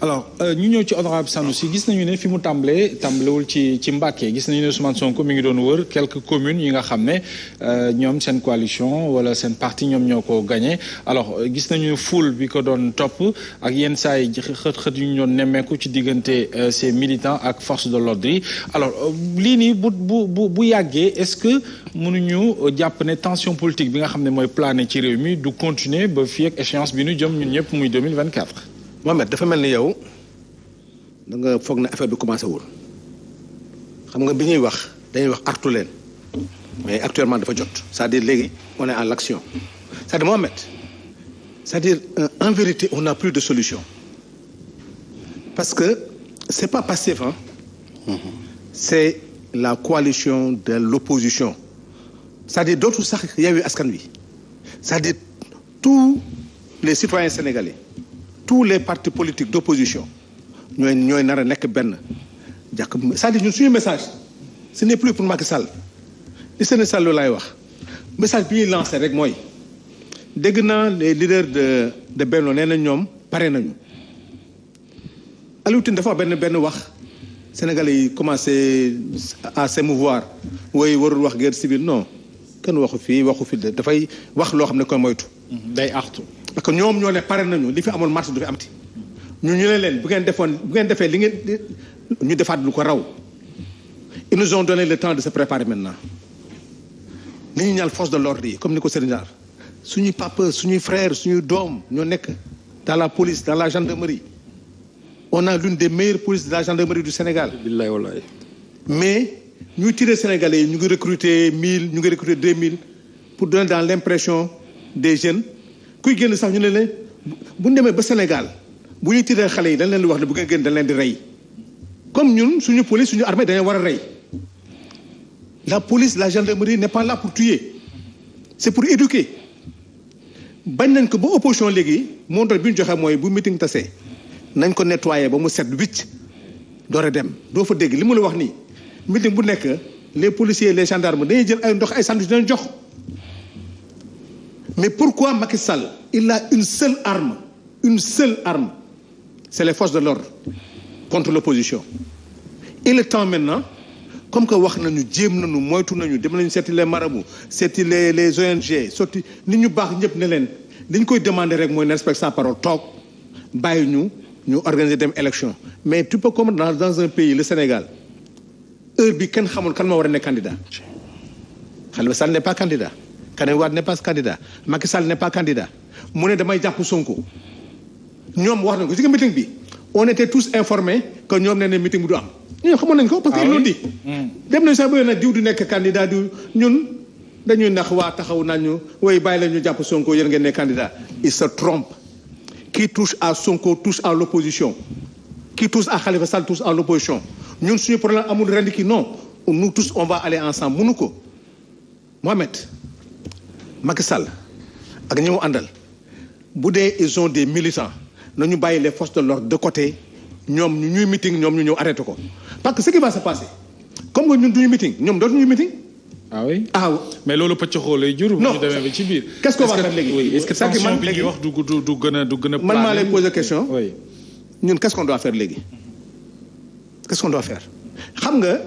alors ñu ñëw ci honorable Sanoussi gis nañu ne fi mu tàmbalewul ci Mbacké gis nañu ne Ousmane Sonko mi ngi doon wër quelques communes yi nga xam ne ñoom seen coalition wala seen parti ñoom ñoo ko gagné alors gis nañu foule bi ko doon topp ak yenn saa yi xët-xët yu ñu doon nemmeeku ci diggante ces militants ak force de l'ordre yi alors lii nii bu yàggee est-ce que mënuñu jàpp ne tension politique bi nga xam ne mooy plané ci réew mi du continuer ba fii ak échéance bi ñu jëm ñun ñëpp muy 2024. Mohamed dafa mel ni yow da nga foog ne affaire bi commencé wul xam nga bi ñuy wax dañuy wax artu leen mais actuellement dafa jot c'est-à-dire léegi on est à l'action c'est-à-dire Mohamed c'est-à-dire en vérité on n'a plus de solution parce que c'est pas passif hein c'est la coalition de l'opposition c'est-à-dire dootul sax Yewwi Askan Wi c'est-à-dire tous les citoyens sénégalais tous les partis politiques d'opposition ñooy nar a nekk benn jàkk c'est-à-dire ñun suñu message ce n'est plus pour Macky Sall li Séné Sall laay wax message bi ñuy lancé rek mooy dégg naa les leaders de Benno nee na ñoom pare nañu Aliou Tine dafa benn wax Sénégalais yi commencé à s'émouvoir wooy warul wax guerre civile non kenn waxu fi dafay wax loo xam ne koy moytu day artu parce que ñoom ñoo ne pare nañu li fi amoon mars du fi amati ñu ne leen bu ngeen defee li ngeen ñu defaat lu ko raw ils nous ont donné le temps de se préparer maintenant ni ñu ñaal force de l'ordre yi comme ni ko Serigne suñuy papa suñuy frère suñuy doom ñoo nekk dans la police dans la gendarmerie on a l'une des meilleures polices de la gendarmerie du Sénégal. billahi wallahi. mais ñuy tiré Sénégalais yi ñu ngi recruter 1000 ñu ngi recruter 2000 pour donner dans l'impression des jeunes kuy génn sax ñu ne leen bu ñu demee ba Sénégal bu ñuy tiré xale yi dañ leen di wax ne bu ngeen génn dañ leen di rey comme ñun suñu police suñu armée dañoo war a rey la police la gendarmerie n'est pas là pour tuer c'est pour éduquer bañ nañ ko ba opposition léegi montre bi ñu joxe mooy bu meeting tasee nañ ko nettoyer ba mu set wicc door a dem doo fa dégg li mu la wax nii meeting bu nekk les policiers les gendarmes dañuy jël ay ndox ay sandwich dañ jox. Mais pourquoi Macky Sall il a une seule arme c'est les forces de l'ordre contre l'opposition il est temps maintenant comme que wax nañu jéem nañu moytu nañu dem nañu seeti les marabouts seeti les ONG sotti nit ñu baax ñëpp ne leen li ñu koy demander rek mooy ne respecte sa parole toog bàyyi ñu organiser dem élection mais tu peux comme dans un pays le Sénégal heure bi kenn xamul kan moo war a nekk candidat Khalifa Sall n'est pas candidat Karim Wade n'est pas candidat Macky Sall n'est pas candidat mu ne damay jàpp Sonko ñoom wax nañ ko ci meeting bi on était tous informés que ñoom nee na meeting bi du am ñoo xamoon nañ ko parce que ils l'ont dit dem nañ sax ba nag diw du nekk candidat diw ñun dañuy nax waa taxaw nañu way bàyyi la ñu jàpp Sonko yéen ngeen ne candidat il se trompe qui touche à Sonko touche à l'opposition qui touche à Khalifa Sall touche à l'opposition ñun suñu problème amul rendi ki non nous tous on va aller ensemble mënu ko Mohamed Macky Sall ak ñi mu àndal bu dee ils ont des militants nañu bàyyi les forces de l'ordre de côté ñoom ñu ñuy meeting ñoom ñu ñëw arrêté ko parce que ce qui va se passer comme que ñun duñu meeting ñoom dootuñu meeting. ah oui mais loolu pëccxoo lay jur. non bu ñu demee ba ci biir. qu'est-ce qu'on va faire léegi est-ce que tension bi ñuy wax du gën a. man maa lay poser question. oui ñun qu'est-ce qu'on doit faire léegi qu'est-ce qu'on doit faire xam nga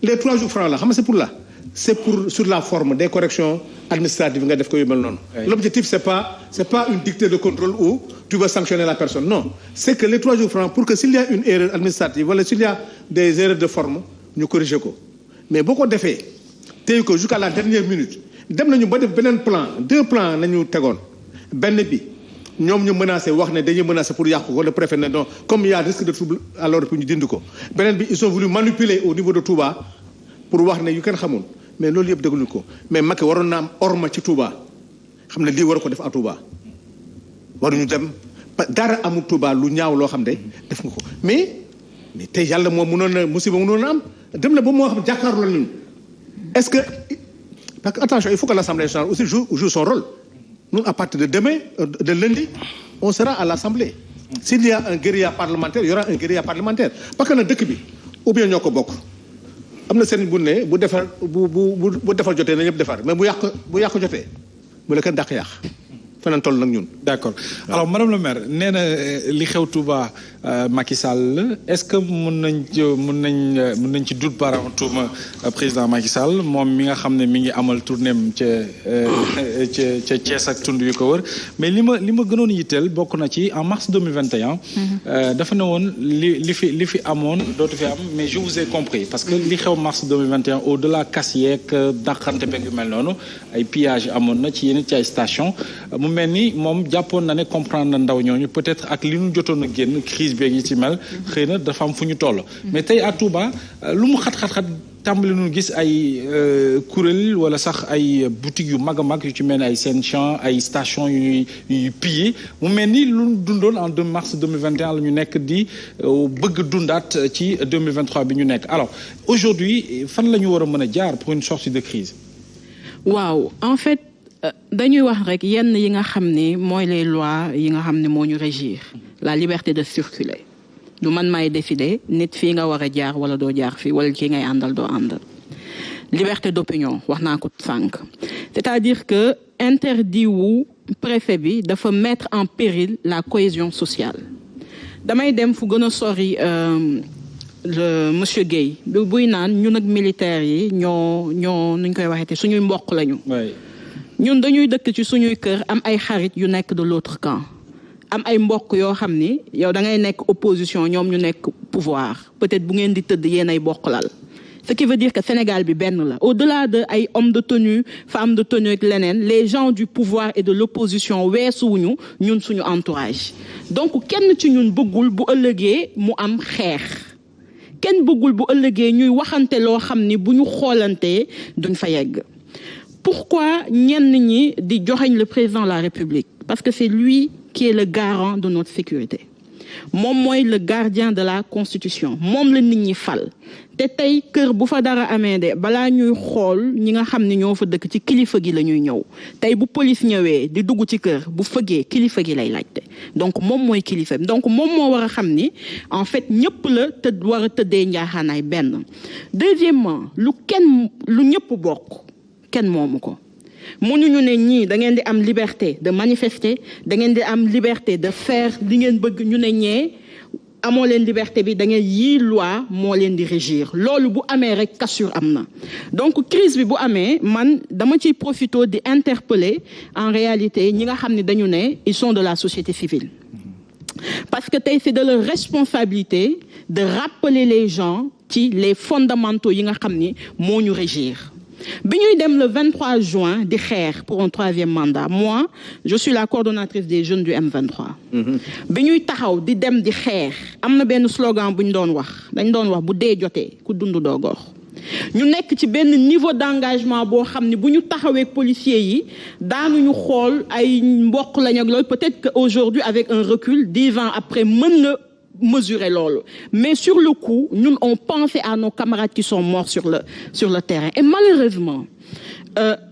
les 3 jours francs là xam nga c'est pour sur la forme des corrections administratives nga def ko yu mel noonu. L'objectif c'est pas une dictée de contrôle où tu veux sanctionner la personne non c'est que les 3 jours francs pour que s'il y a une erreur administrative wala s'il y a des erreurs de forme ñu corriger ko mais boo ko defee téye ko jusqu'à la dernière minute dem nañu ba def beneen plan 2 plans nañu tegoon benn bi ñoom ñu menacé wax ne dañuy menacé pour yàqu ko le préfet ne non comme il y a risque de trouble à l'ordre public ñu dindi ko beneen bi ils ont voulu manipuler au niveau de Touba pour wax ne yu kenn xamul mais loolu yëpp dégluñu ko mais Macky waroon na am orma ci Touba xam ne lii war ko def à Touba waruñu dem dara amul Touba lu ñaaw loo xam ne def nga ko mais tey yàlla moom mënoon na musiba mënoon na am dem na ba moo xam jàkkaarloo nañu est-ce que parce que attention il faut que l'Assemblée nationale aussi joue son rôle nous à partir de demain de lundi on sera à l'Assemblée s'il y a un guérilla parlementaire il y aura un guérilla parlementaire parce que nag dëkk bi ou bien ñoo ko bokk am na seen bu ne bu defar jotee na ñëpp defar mais bu yàq jotee bu la kenn dàq yàq feneen toll nag ñun. d'accord alors madame le maire nee na li xew Touba Macky Sall est-ce que mun nañ ci dut baaraam tuuma président Macky Sall moom mi nga xam ne mi ngi amal tournéem ca Thiès ak tund yu ko wër mais li ma gënoon yitteel bokk na ci en mars 2021. dafa ne woon li fi amoon dootu fi am mais je vous ai compris parce que li xew mars 2021 au-delà kas yeeg dàqante beeg yu mel noonu ay pillage amoon na ci yenn ci ay station mu mel ni moom jàppoon na ne comprendre na ndaw ñooñu peut-être ak li ñu jotoon a génn crise beeg yi ci mel xëy na dafa am fu ñu toll mais tey à Touba lu mu xat-xat tàmbali nu gis ay kuréel wala sax ay boutiques yu mag a mag yu ci mel ni ay seen champ ay station yu ñuy pillé mu mel ni lu dundoon en 2 mars 2021 la ñu nekk di bëgg dundaat ci 2023 bi ñu nekk alors aujourd'hui fan la ñu war a mën a jaar pour une sortie de crise. waaw en fait dañuy wax rek yenn yi nga xam ne mooy les lois yi nga xam ne moo ñu régir la liberté de circuler du man maay décider nit fii nga war a jaar wala doo jaar fii wala kii ngay àndal doo àndal liberté d'opinion wax naa ko sànq c'est-à-dire que interdit wu préfet bi dafa mettre en péril la cohésion sociale damay dem fu gën a sori le monsieur Guèye buy naan ñun ak militaires yi ñoo nuñ koy waxee te suñuy mbokk lañu. ñun dañuy dëkk ci suñuy kër am ay xarit yu nekk de l'autre camp am ay mbokk yoo xam ni yow da ngay nekk opposition ñoom ñu nekk pouvoir peut-être bu ngeen di tëdd yéen ay bokk lal ce qui veut dire que Sénégal bi benn la au-delà de ay hommes de tenue femmes de tenue ak leneen les gens du pouvoir et de l'opposition weesuwuñu ñun suñu entourage donc kenn ci ñun bëggul bu ëllëgee mu am xeex kenn bëggul bu ëllëgee ñuy waxante loo xam ni bu ñu xoolantee duñ fa yegg. Pourquoi ñenn ñi di joxañ le président de la République? Parce que c'est lui qui est le garant de notre sécurité. moom mooy le gardien de la Constitution moom la nit ñi fal te tey kër bu fa dara amee de balaa ñuy xool ñi nga xam ne ñoo fa dëkk ci kilifa gi la ñuy ñëw tey bu police ñëwee di dugg ci kër bu fëggee kilifa gi lay laajte donc moom mooy kilifa donc moom moo war a xam ni en fait ñëpp la war a tëddee njaaxaanaay benn. Deuxièmement lu ñëpp bokk kenn moomu ko. mënuñu ne ñii da ngeen di am liberté de manifester da ngeen di am liberté de faire li ngeen bëgg ñu ne ñee amoo leen liberté bi da ngeen yii loi moo leen di régir loolu bu amee rek cassure am na. donc crise bi bu amee man dama ciy profito di interpeller en réalité ñi nga xam ne dañu ne ils sont de la société civile. parce que tey c'est de leur responsabilité de rappeler les gens ci les fondamentaux yi nga xam ni moo ñu régir. bi ñuy dem le 23 juin di xeex pour un 3e mandat moi je suis la coordonnatrice des jeunes du M23. bi ñuy taxaw di dem di xeex am na benn slogan bu ñu doon wax dañ doon wax bu dee jotee ku dund doo góor ñu nekk ci benn niveau d'engagement boo xam ne bu ñu taxawee policiers yi daanuñu xool ay mbokk lañ ak loolu peut-être que aujourd'hui avec un recul 10 ans après mën nga mesurer loolu mais sur le coup ñun on pensait à nos camarades qui sont morts sur le terrain et malheureusement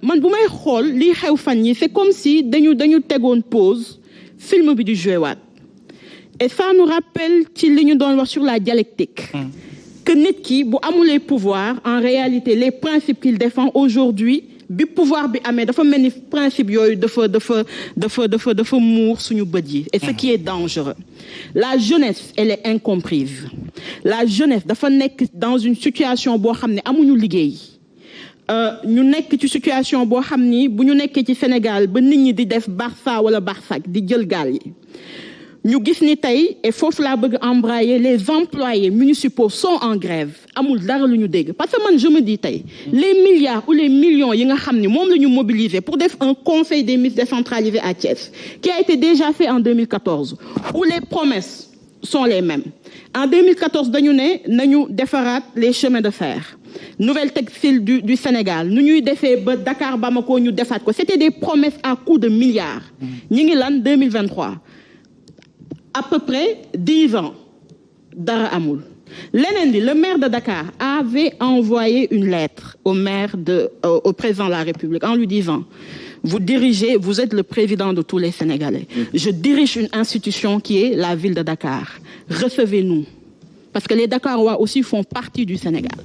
man bu may xool lii xew fan yi c'est comme si dañu tegoon pause film bi di joué waat et ça nous rappelle ci li ñu doon wax sur la dialectique que nit ki bu amulee pouvoir en réalité les principes qu'il défend aujourd'hui bi pouvoir bi amee dafa mel ni principe yooyu dafa muur suñu bët yi et ce qui est dangereux la jeunesse elle est incomprise la jeunesse dafa nekk dans une situation boo xam ne amuñu liggéey ñu nekk ci situation boo xam ni bu ñu nekkee ci Sénégal ba nit ñi di def Barça wala Barsak di jël gaal yi ñu gis ni tey et foofu laa bëgg embrayer les employés municipaux sont en grève amul dara lu ñu dégg parce que man je me dis tey les milliards ou les millions yi nga xam ni moom la ñu mobiliser pour def un conseil des ministres décentralisé à Thiès qui a été déjà fait en 2014 où les promesses sont les mêmes en 2014 dañu ne nañu defaraat les chemins de fer nouvelle textile du Sénégal nu ñuy defee ba Dakar Bamako ñu defaat ko c'était des promesses à coût de milliards ñi ngi lan 2023 à peu près 10 ans dara amul leneen di le maire de Dakar avait envoyé une lettre au président de la République en lui disant vous êtes le président de tous les Sénégalais je dirige une institution qui est la ville de Dakar recevez-nous parce que les Dakarois aussi font partie du Sénégal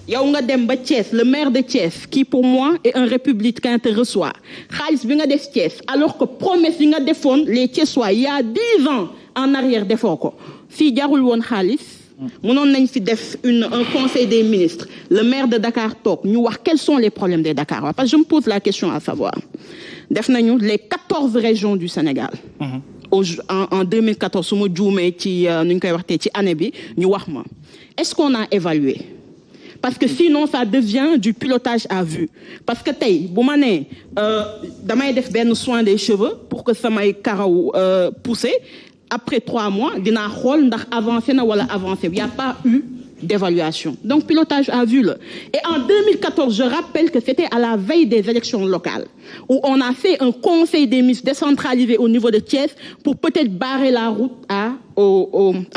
yow nga dem ba Thiès le maire de Thiès qui pour moi est un républicain te reçoit xaalis bi nga def Thiès alors que promesse yi nga defoon les Thiessois il y a 10 ans en arrière defoo ko fii jarul woon xaalis mënoon nañ fi def un conseil des ministres le maire de Dakar toog ñu wax quels sont les problèmes des Dakarois parce que je me pose la question à savoir def nañu les 14 régions du Sénégal en 2014 su ma juumee ci nu ñu koy waxtee ci année bi ñu wax ma est-ce qu'on a évalué parce que sinon ça devient du pilotage à vue parce que tey bu ma nee damay def benn soin des cheveux pour que samay karaw pousser après 3 mois dinaa xool ndax avancé na wala avancé il y a pas eu d'évaluation donc pilotage à vue là et en 2014 je rappelle que c'était à la veille des élections locales où on a fait un conseil des ministres décentralisé au niveau de Thiès pour peut-être barrer la route à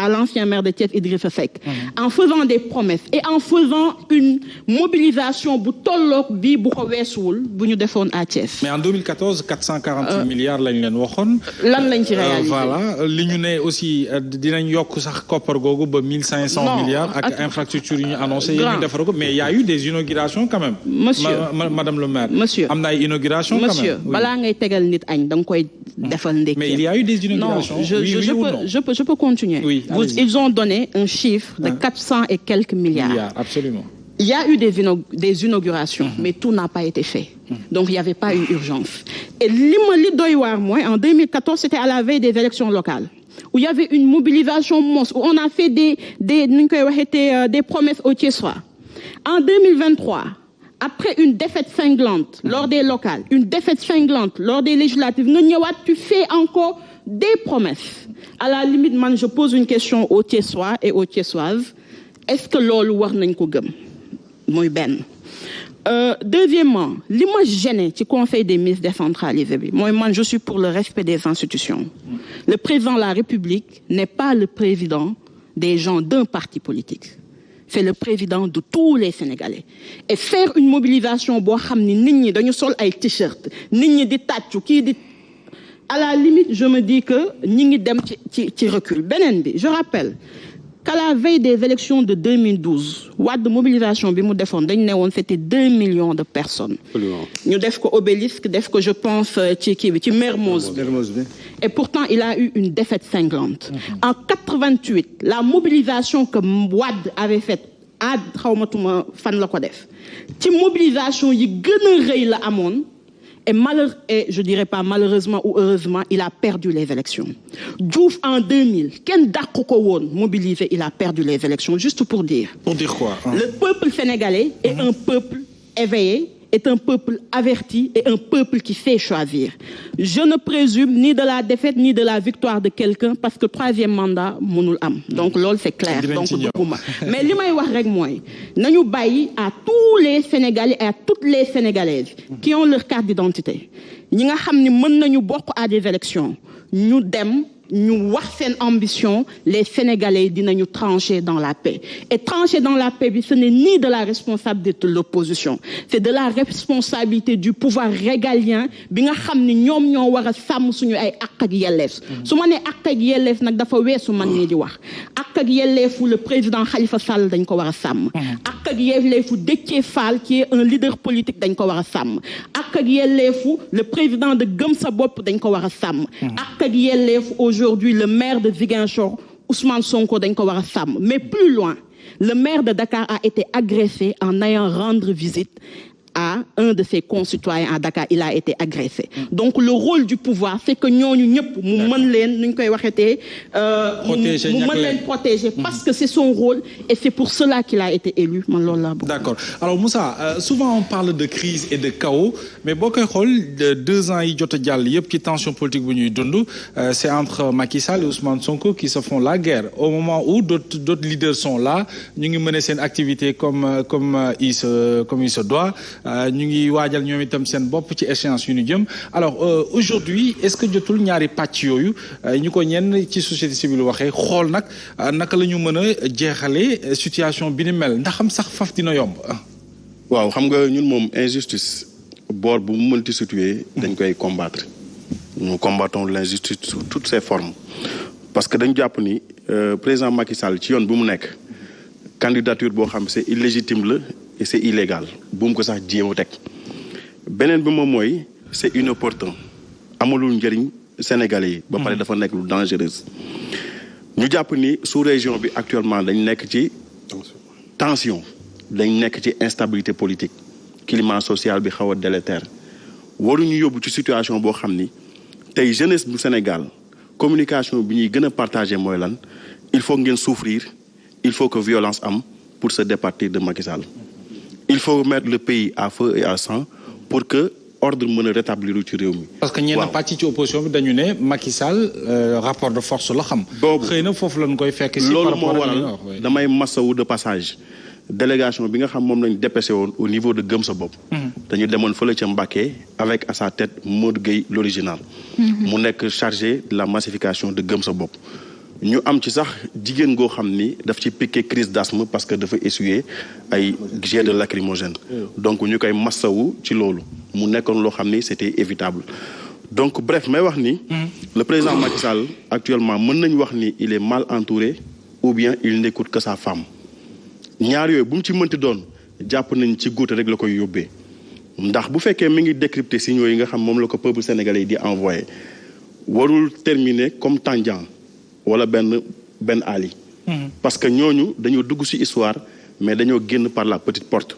l'ancien maire de Thiès Idrissa Seck en faisant des promesses et en faisant une mobilisation bu tolloog bi bu ko weesuwul bu ñu defoon à Thiès. mais en 2014 448 milliards lañ leen waxoon. lan lañ ci réalisé voilà li ñu ne aussi dinañ yokk sax koppar googu ba 1500 milliards ak infrastructure yi ñu annoncé yi ñu defar ko mais il y a eu des inaugurations quand même. monsieur madame le maire. monsieur am na ay inaugurations quand même. monsieur balaa ngay tegal nit añ da nga koy defal ndekki. mais il y a eu des inaugurations. non je peux continuer. Oui, ils ont donné un chiffre de 400 et quelques milliards. Absolument. Il y a eu des inaugurations, mais tout n'a pas été fait. Donc il n'y avait pas une urgence. Et li doy waar mooy en 2014 c'était à la veille des élections locales où il y avait une mobilisation monstre où on a fait nu ñu koy waxee des promesses aux Thiessois. En 2023 après une défaite cinglante lors des locales, une défaite cinglante lors des législatives nga ñëwaat tu fais encore des promesses. À la limite man je pose une question aux Thiessois et aux Thiessoises est-ce que loolu war nañ ko gëm mooy benn. Deuxièmement li ma gêné ci conseil des ministres décentralisé bi mooy man je suis pour le respect des institutions. Le président de la République n'est pas le président des gens d'un parti politique. C'est le président de tous les Sénégalais et faire une mobilisation boo xam ni nit ñi dañu sol ay t-shirt nit ñi di tàccu kii di à la limite je me dis que ñi ngi dem ci recul beneen bi je rappelle qu'à la veille des élections de 2012 Wade mobilisation bi mu defoon dañ ne woon c'était 2 millions de personnes ñu def ko obélisque def ko je pense ci kii bi ci Mermoz bi et pourtant il a eu une défaite cinglante en 88 la mobilisation que Wade avait faite xawmatuma fan la ko def ci mobilisation yi gën a rëy la amoon et je dirais pas malheureusement ou heureusement il a perdu les élections. Diouf en 2000 kenn dàq ko woon mobilisé il a perdu les élections juste pour dire. Pour dire quoi? Le peuple sénégalais est un peuple éveillé, est un peuple averti et un peuple qui sait choisir. Je ne présume ni de la défaite ni de la victoire de quelqu'un parce que troisième mandat mënul am. Donc loolu c'est clair. Donc dugguma mais li may wax rek mooy nañu bàyyi à tous les Sénégalais et à toutes les Sénégalaises qui ont leur carte d'identité ñi nga xam ni mën nañu bokk à des élections ñu dem ñu wax seen ambition les Sénégalais dinañu trancher dans la paix et trancher dans la paix bi ce n'est ni de la responsabilité de l'opposition c'est de la responsabilité du pouvoir régalien bi nga xam ni ñoom ñoo war a sàmm suñu ay àq ak yelleef su ma nee àq ak yelleef nag dafa weesu man nii di wax àq ak yelleefu le président Khalifa Sall dañ ko war a sàmm àq ak yelleefu Déthié Fall qui est un leader politique dañ ko war a sàmm àq ak yelleefu le président de Gëm Sa Bopp dañ ko war a sàmm àq ak yelleefu aujourd'hui le maire de Ziguinchor Ousmane Sonko dañ ko war a sàmm mais plus loin le maire de Dakar a été agressé en allant rendre visite à un de ses concitoyens à Dakar il a été agressé donc le rôle du pouvoir c'est que ñooñu ñëpp mu mën leen nu ñu koy waxetee mu mën leen protéger parce que c'est son rôle et c'est pour cela qu'il a été élu man loolu laa bëgg. D'accord alors Moussa souvent on parle de crise et de chaos mais boo koy xool 2 ans yi jot a jàll yëpp ci tension politique bu ñuy dund c'est entre Macky Sall et Ousmane Sonko qui se font la guerre au moment où d'autres leaders sont là ñu ngi mener seen activité comme il se doit ñu ngi waajal ñoom itam seen bopp ci échéance yu ñu jëm alors aujourd'hui est-ce que jotul ñaari pàcc yooyu ñu ko ñenn ci société civile waxee xool nag naka la ñu mën a jeexale situation bi ni mel ndax xam sax faf dina yomb. waaw xam nga ñun moom injustice boor bu mu mënti situé dañ koy combattre nous combattons l'injustice sous toutes ses formes parce que dañu jàpp ni président Macky Sall ci yoon bu mu nekk candidature boo xam c'est illégitime la et c'est illégal bu mu ko sax jéem a teg beneen bi moom mooy c'est inopportun amalul njëriñ Sénégalais yi. ba pare dafa nekk lu dangereuse. ñu jàpp ni sous-région bi actuellement dañ nekk ci tension dañ nekk ci instabilité politique climat social bi xaw a délétère waruñu yóbbu ci situation boo xam ni tey jeunesse bu Sénégal communication bi ñuy gën a partager mooy lan il faut ngeen souffrir il faut que violence am pour se départir de Macky Sall il faut mettre le pays à feu et à sang pour que ordre mën a rétablir ci réew mi. parce que ñenn pàcc ci opposition bi dañu ne Macky Sall rapport de force la xam. boobu xëy na foofu lañ koy fekk. si loolu moo waral damay masawu de passage délégation bi nga xam moom lañ dépêché woon au niveau de Gëm sa bopp. dañu demoon fële ca Mbacké avec à sa tête Modou Gueye l'original. mu nekk chargé de la massification de Gëm sa bopp. ñu am ci sax jigéen goo xam ni daf ci piqué crise d'asthme parce que dafa essuyer ay jet de lacrymogène donc ñu koy massawu ci loolu mu nekkoon loo xam ni c'était évitable donc bref may wax ni le président Macky Sall actuellement mën nañu wax ni il est mal entouré ou bien il n'écoute que sa femme ñaar yooyu bu mu ci mënti doon jàpp nañ ci góote rek la koy yóbbee ndax bu fekkee mi ngi décrypter signaux yi nga xam moom la ko peuple sénégalais yi di envoyé warul terminer comme Tandian wala benn Ali. parce que ñooñu dañoo dugg ci histoire mais dañoo génn par la petite porte.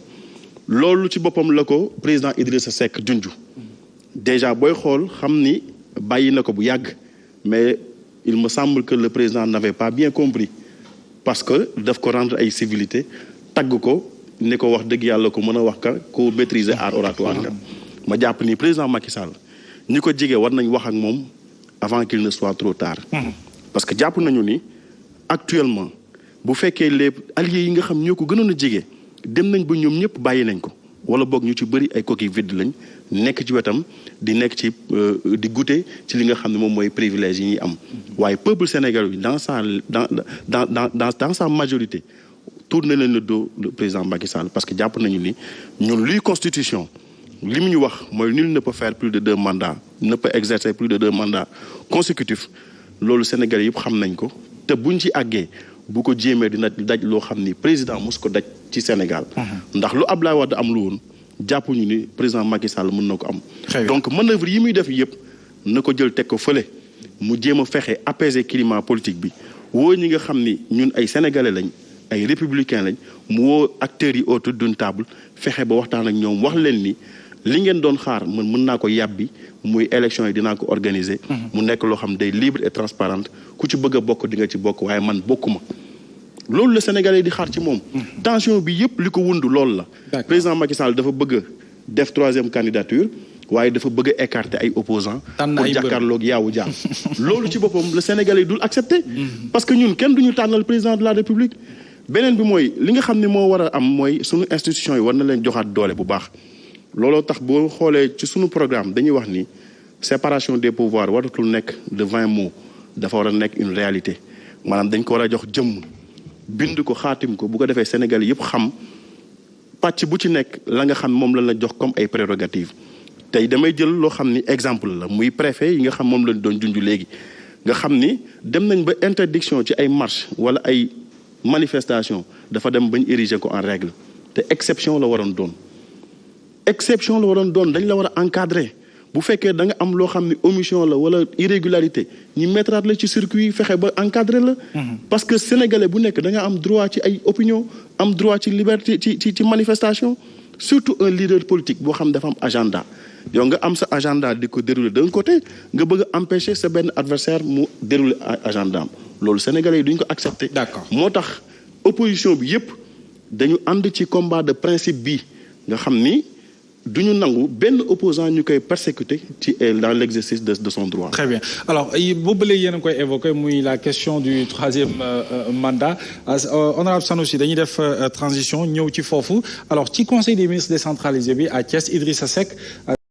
loolu ci boppam la ko président Idrissa Seck junju déjà booy xool xam ni bàyyi na ko bu yàgg mais il me semble que le président n'avait pas bien compris parce que daf ko rendre ay civilité tagg ko ni ko wax dëgg yàlla ko mën a wax ka ko maîtriser art oratoire nga ma jàpp ni président Macky Sall ñi ko jege war nañ wax ak moom avant qu'il ne soit trop tard. parce que jàpp nañu ni actuellement bu fekkee les alliés yi nga xam ñoo ko gënoon a jege dem nañ ba ñoom ñëpp bàyyi nañ ko wala boog ñu ci bëri ay coquilles vides lañ nekk ci wetam di nekk ci di goûter ci li nga xam ne moom mooy privilège yi ñuy am waaye peuple sénégalais bi dans sa majorité tourné leen le dos le président Macky Sall parce que jàpp nañu ni ñun luy constitution li mu ñu wax mooy nul ne peut faire plus de 2 mandats ne peut exercer plus de 2 mandats consécutifs loolu Sénégalais yëpp xam nañ ko te buñ ci àggee bu ko jéemee dina daj loo xam ni président mos ko daj ci Sénégal. ndax lu Abdoulaye Wade am lu woon jàppuñu ni président Macky Sall mën na ko am. donc manœuvre yi muy def yëpp na ko jël teg ko fële mu jéem a fexe apaiser climat politique bi woo ñi nga xam ni ñun ay sénégalais lañ ay républicains lañ mu woo acteurs yi autour d'une table fexe ba waxtaan ak ñoom wax leen ni. li ngeen doon xaar mën naa ko yàbbi muy élection yi dinaa ko organiser. mu nekk loo xam day libre et transparente ku ci bëgg a bokk di nga ci bokk waaye man bokkuma. loolu la Sénégalais di xaar ci moom. tension bi yëpp li ko wund loolu la. président Macky Sall dafa bëgg a def 3e candidature waaye dafa bëgg a écarter ay opposants pour jàkkaarloog yaawu jaam. loolu ci boppam le Sénégalais dul accepter. parce que ñun kenn duñu tànnal président de la République. beneen bi mooy li nga xam ne moo war a am mooy sunu institution yi war na leen joxaat doole bu baax. looloo tax boo xoolee ci sunu programme dañuy wax ni séparation des pouvoirs waratul nekk de 20 mots dafa war a nekk une réalité maanaam dañ ko war a jox jëmm bind ko xaatim ko bu ko defee Sénégal yëpp xam pàcc bu ci nekk la nga xam moom la jox comme ay prérogatives tey damay jël loo xam ni exemple la muy préfet yi nga xam moom lañ doon junj léegi nga xam ni dem nañ ba interdiction ci ay marche wala ay manifestation dafa dem bañ ériger ko en règle te exception la waroon doon. exception la waroon doon dañ la war a encadrer bu fekkee da nga am loo xam ne omission la wala irrégularité ñu mettraat la ci circuit fexe ba encadrer la. parce que sénégalais bu nekk da nga am droit ci ay opinion am droit ci liberté ci manifestation surtout un leader politique boo xam dafa am agenda. yow nga am sa agenda di ko dérouler d'un côté nga bëgg a empêcher sa benn adversaire mu dérouler agenda am loolu sénégalais yi duñ ko accepter. d'accord moo tax opposition bi yépp dañu ànd ci combat de principe bi nga xam ni. duñu nangu benn opposant ñu koy persécuter ci dans l'exercice de son droit. Très bien alors boobu léegi yéen a koy évoqué muy la question du 3e mandat honorable Sanoussi dañuy def transition ñëw ci foofu alors ci conseil des ministres décentralisé bi à Thiès Idrissa Seck.